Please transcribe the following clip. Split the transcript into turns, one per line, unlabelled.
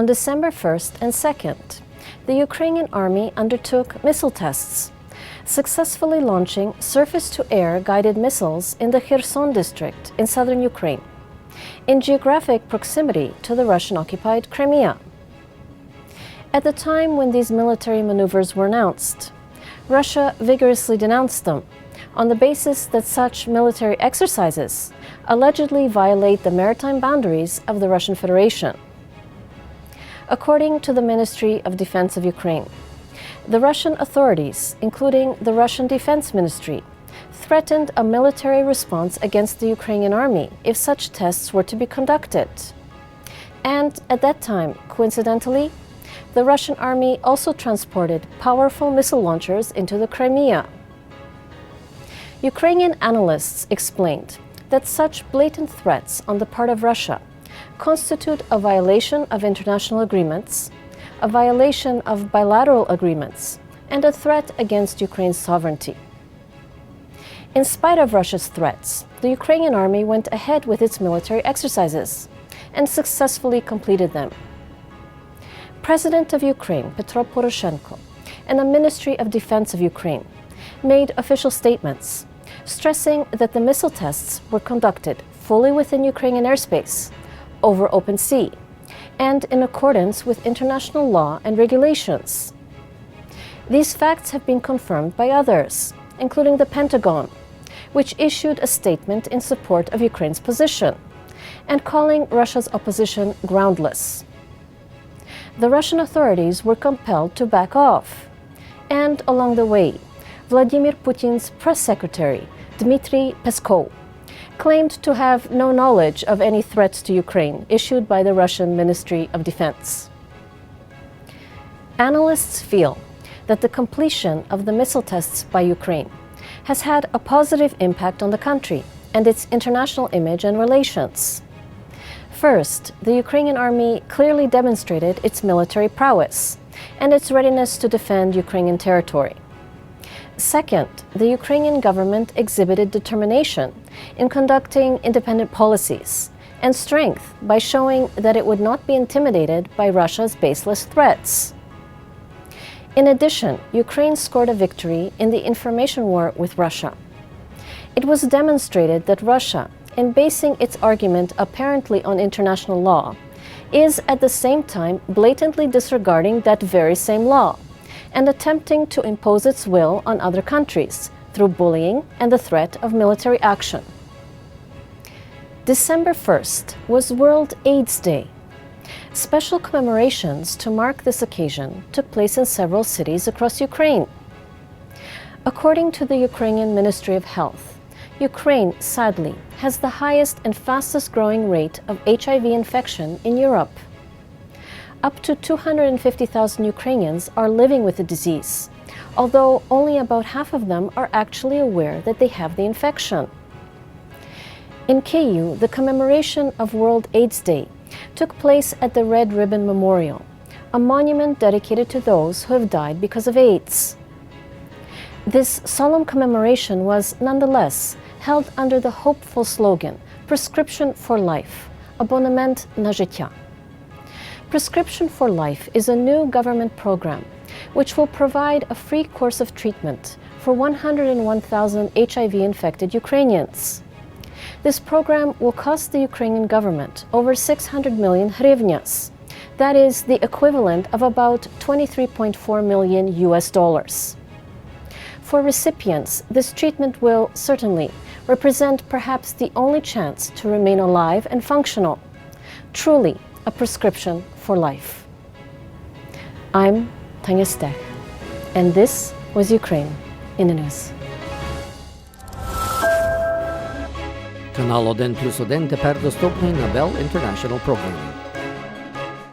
On December 1st and 2nd, the Ukrainian army undertook missile tests, successfully launching surface-to-air guided missiles in the Kherson district in southern Ukraine, in geographic proximity to the Russian-occupied Crimea. At the time when these military maneuvers were announced, Russia vigorously denounced them on the basis that such military exercises allegedly violate the maritime boundaries of the Russian Federation. According to the Ministry of Defense of Ukraine, the Russian authorities, including the Russian Defense Ministry, threatened a military response against the Ukrainian army if such tests were to be conducted. And at that time, coincidentally, the Russian army also transported powerful missile launchers into the Crimea. Ukrainian analysts explained that such blatant threats on the part of Russia constitute a violation of international agreements, a violation of bilateral agreements, and a threat against Ukraine's sovereignty. In spite of Russia's threats, the Ukrainian army went ahead with its military exercises and successfully completed them. President of Ukraine, Petro Poroshenko, and the Ministry of Defense of Ukraine made official statements stressing that the missile tests were conducted fully within Ukrainian airspace, over open sea, and in accordance with international law and regulations. These facts have been confirmed by others, including the Pentagon, which issued a statement in support of Ukraine's position and calling Russia's opposition groundless. The Russian authorities were compelled to back off, and along the way, Vladimir Putin's press secretary, Dmitry Peskov, claimed to have no knowledge of any threats to Ukraine issued by the Russian Ministry of Defense. Analysts feel that the completion of the missile tests by Ukraine has had a positive impact on the country and its international image and relations. First, the Ukrainian army clearly demonstrated its military prowess and its readiness to defend Ukrainian territory. Second, the Ukrainian government exhibited determination in conducting independent policies and strength by showing that it would not be intimidated by Russia's baseless threats. In addition, Ukraine scored a victory in the information war with Russia. It was demonstrated that Russia, in basing its argument apparently on international law, is at the same time blatantly disregarding that very same law and attempting to impose its will on other countries through bullying and the threat of military action. December 1st was World AIDS Day. Special commemorations to mark this occasion took place in several cities across Ukraine. According to the Ukrainian Ministry of Health, Ukraine, sadly, has the highest and fastest growing rate of HIV infection in Europe. Up to 250,000 Ukrainians are living with the disease, although only about half of them are actually aware that they have the infection. In Kyiv, the commemoration of World AIDS Day took place at the Red Ribbon Memorial, a monument dedicated to those who have died because of AIDS. This solemn commemoration was nonetheless held under the hopeful slogan, Prescription for Life, Abonnement na Życie. Prescription for Life is a new government program which will provide a free course of treatment for 101,000 HIV-infected Ukrainians. This program will cost the Ukrainian government over 600 million hryvnias, that is the equivalent of about $23.4 million US. For recipients, this treatment will certainly represent perhaps the only chance to remain alive and functional, truly a prescription for life. I'm Tania Stech, and this was Ukraine in the News.
Канал 1+1 тепер доступний на Bell International Programming.